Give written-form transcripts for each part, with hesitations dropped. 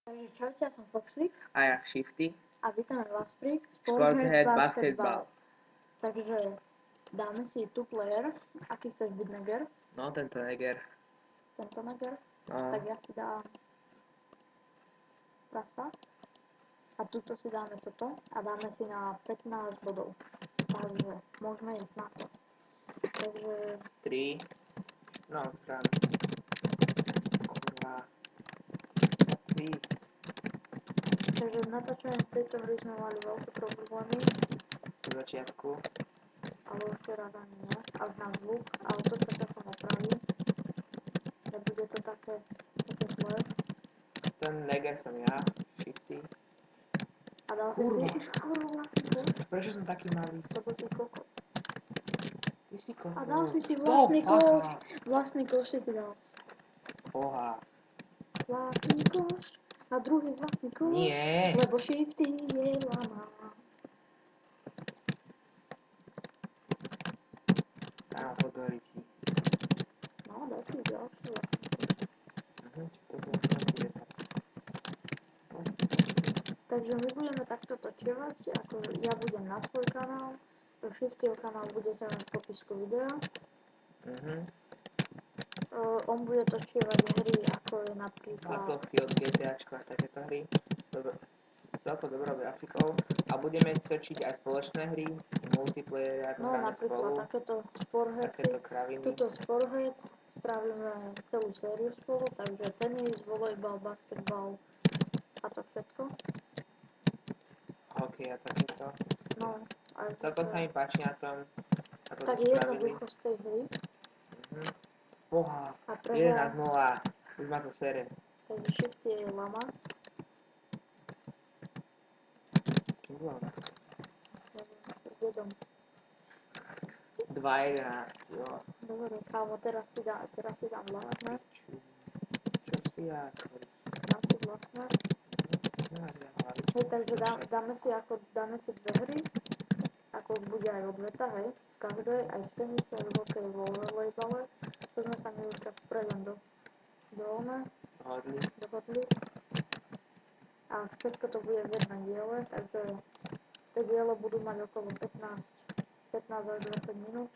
Takže čaute, ja som Foxy A ja Shifty. a vítame vás pri Sporthead Basketball. Basketball. Takže dáme si tu player. Aký chceš byť neger? No, tento neger. Tento neger? No, Tak ja si dám prasa. A tuto si dáme toto a dáme si na 15 bodov. Takže môžeme ísť na to. Takže 3. No, strán. Kurva. Si. takže natáčanie z tejto hry sme mali veľké problémy, Z začiatku. ale už teraz ani nie. Až na zvuk, ale to sa časom opraví. Nebude to také zlé. Ten neger som ja, Shifty. A dal si Kurva. si skoro vlastný gól, Prečo som taký malý? lebo si kokot. Ty si koho? A dal si vlastný koš. Vlastný koš si dal. Boha. Vlastný koš. A druhý vlastný koš. Nie. Lebo Shifty je lama. Áno, podori ti. No, daj si ďalší vlastný koš. Čo to bolo? Čo je to? Takže my budeme takto točievať, ako ja budem na svoj kanál, do Shiftyho kanál budete mať v popisku videa. On bude točievať hry, ako je napríklad Battlefield, GTAčko a takéto hry. S celkou dobrou grafikou. A budeme točiť aj spoločné hry, multiplayer, ako no hráme napríklad spolu. takéto sporheci, Takéto kraviny. tuto sporhec spravíme celú sériu spolu, takže tenis, volejbal, basketbal a to všetko. Hokej a takéto. No, aj Celkom sa mi páči na tom, ako tak to spravili. jednoducho z tej hry. Boha, A prehra, 11-0, už ma to sere. takže Shifty je lama. Kým bola? S dedom. 2-11, jo. Dobre, kámo, teraz si dám vlastné. Čo si ja? Dám si vlastné. Hej, takže dáme si dve hry. Ako bude aj odveta, hej. V každej, aj v tenise, aj v hokeji, vo volejbale. To sme sa my už tak predem dohodli. A všetko to bude v jednom diele, takže tie diele budú mať okolo 15 až 20 minút.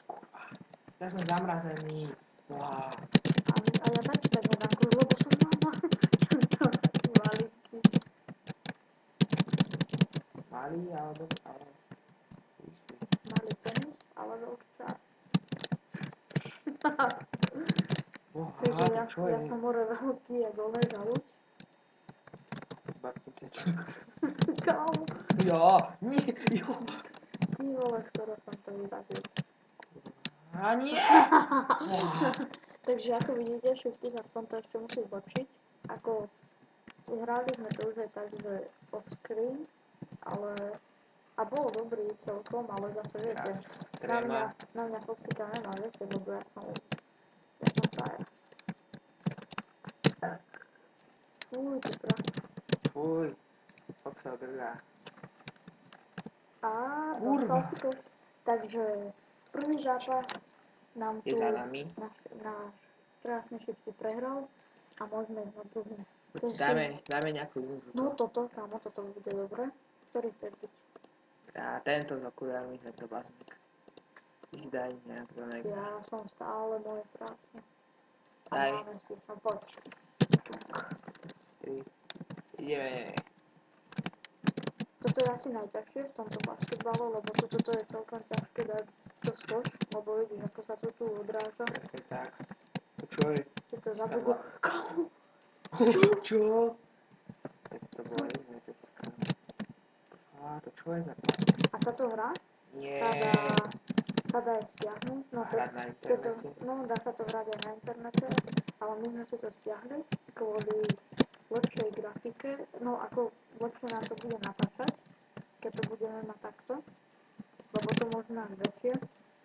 Ja som zamrazený. Boha. A ja taky tak nedám kľúč, lebo som mama. To taký maličký. Malý, ale... Malý tenis, ale veľký krát. Boha, Takže to čo je? ja som more veľký, jak onej žalúď. Iba 50. Kámo, Jo, nie, jo. ty vole, skoro som to vyrazil. A nie! Takže ako vidíte, Shifty sa v tomto ešte musí zlepšiť. Ako hrali sme to už aj tak, že off-screen, ale a bol dobrý celkom, ale zase viete, na mňa Foxyka nemá, viete, lebo ja som frajer. Fuj, ty prasa. Fuj, Foxa drgá. A dostal si koš. Takže prvý zápas nám tu Je za nami. náš krásny Shifty prehral a môžeme ísť na druhý. Dáme nejakú inú. No toto, kámo, toto bude dobre. Ktorý chceš byť? Ja tento s okulármi, tento bazník. Ty si daj nejakú negra. Ja som stále moje krásne. A Daj. máme si, no poď. Ideme. Toto je asi najťažšie v tomto basketbale, lebo toto je celkom ťažké dať to skoč, lebo vidíš, ako sa to tu odráža. Presne tak. To čo je? Keď to zabudlo. Kámo! Čo? Tak to bolo iné vecka. A to čo je za pás? A táto hra Nie. sa dá aj stiahnuť. No, Hrať na internete? no, dá sa to hrať aj na internete, ale my sme si to stiahli kvôli lepšej grafike. No, ako lepšie nám to bude natáčať, keď to budeme mať takto, lebo to môže mať väčšie.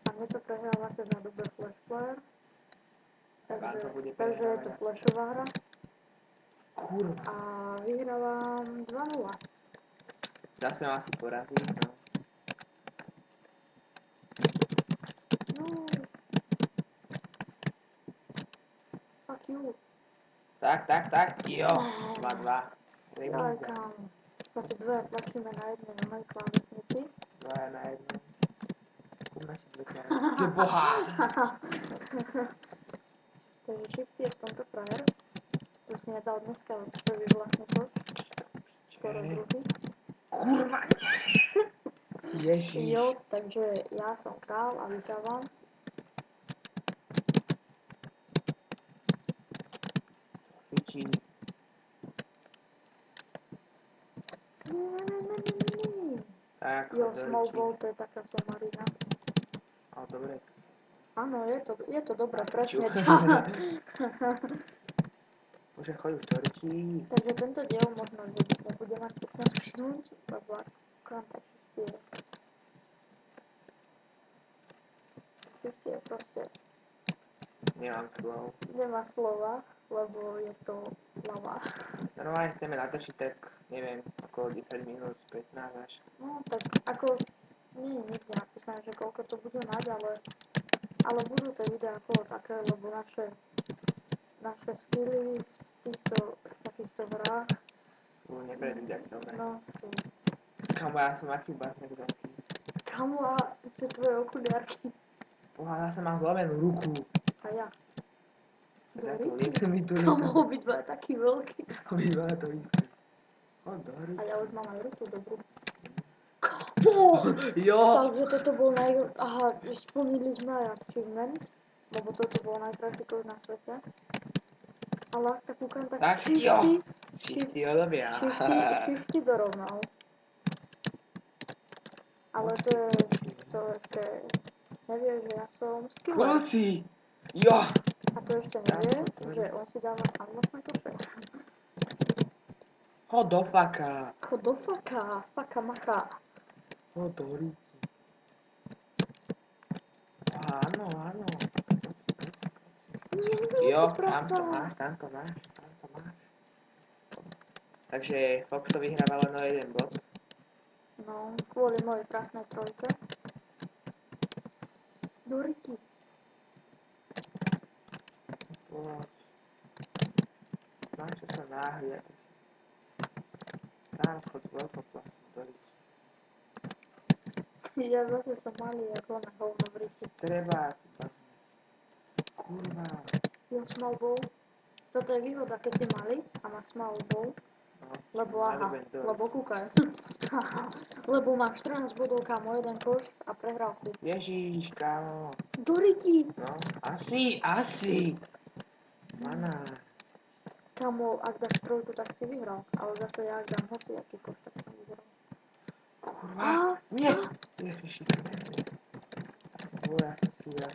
A mne to prehráva cez Adobe Flash Player. Takže je to flashová hra. Kurva. A vyhrávam 2-0. Zase ma asi porazí, no. No. Fuck you. Tak. Jo. 2-2. Remíza. kámo. Sa tu dvaja tlačíme na jednej normálnej klávesnici. Dvaja na jednom. Poďme si dve klávesnice, boha! Takže Shifty je v tomto frajer. To si nedal dneska prvý vlastne to. Skoro druhý. Kurva, nie! Ježiš. Jo, takže ja som král a vyhrávam. Piči. Tak, Jo, do Small ručí. Ball, to je taká somarina. Ale dobre. Áno, je to dobré, presne Čuch. tak. Bože, choď už do ručí. Takže tento diel možno, že nebude mať 15 minút, lebo ak kúkam, tak Shifty je proste, Nemám slov. nemá slova, lebo je to hlava. Normálne chceme natočiť tak, neviem, okolo 10 minút, 15 až. No, tak ako, nie je nikde napísané, že koľko to bude mať, ale budú tie videá okolo také, lebo naše skilly v takýchto hrách, Sú nepredvídateľné. no, sú. Kamo, ja som aký baznek veľký. Kamu a tie tvoje okuliarky. Boha, ja som mám zlomenú ruku. A ja. Ja Do to ruky. liečím mi tu Kamu, ruku. obidva je taký veľký. Obidva to isté. Choď do ruky. A ja už mám aj ruku dobrú. Kamu! Jo! Takže toto bol Aha, splnili sme aj achievement, lebo toto bolo najkrajší kód na svete. Ale ak tak kúkam, tak Tak, jo! Shifty odobia. Shifty dorovnal. Ale to ešte nevie, že ja som skiller. Kruci! Jo! A to ešte nevie, že on si dáva sám vlastné koše. Choď do faka. Chod do faka, faka maka. Choď do ruky. Áno, áno. Nie, Jo, ty prasa. tam to máš. Takže Foxo vyhráva len o jeden bod. No, kvôli mojej krásnej trojke. Do ruky. Poď. Máš čo sa náhliať. Tam chod s veľkou plastou do ruky. Ja zase som malý ako na hovno v ríši. Treba, ty bazme. Kurva. Jo, small ball. Toto je výhoda, keď si malý a máš small ball. No, Lebo aha, nadobem do lebo kúkaj. Lebo máš 14 bodov, kámo, jeden koš a prehral si. Ježiš, kámo. Do ryti! No, asi. Mana. Kámo, ak dáš trojku, tak si vyhral. Ale zase ja, ak dám hoci aký koš, tak som vyhral. Kurva. Nie. Ježiši. Tvoja sila.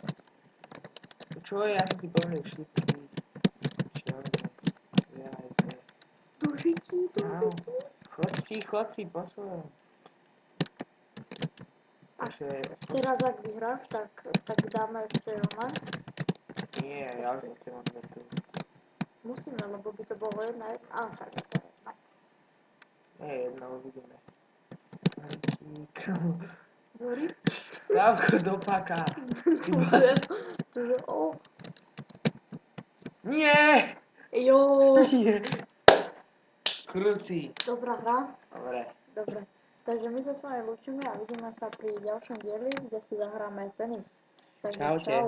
Čo je, ja som si pomýlil šipky. Do ryti, do Áno. ryti. Chod si, posledný. Takže... Teraz ak vyhráš, tak dáme ešte ona. Nie, ja už nechcem odvetu. Musíme, lebo by to bolo jedna. Á, však je to jedna. Nie, jedno uvidíme. Kámo. Do ryti. Dávko do paka. To je, Nie! Jo. Nie. Kruci. Dobrá hra. Dobre. Takže my sa s vami lúčime a vidíme sa pri ďalšom dieli, kde si zahráme tenis. Takže Čaute. čau.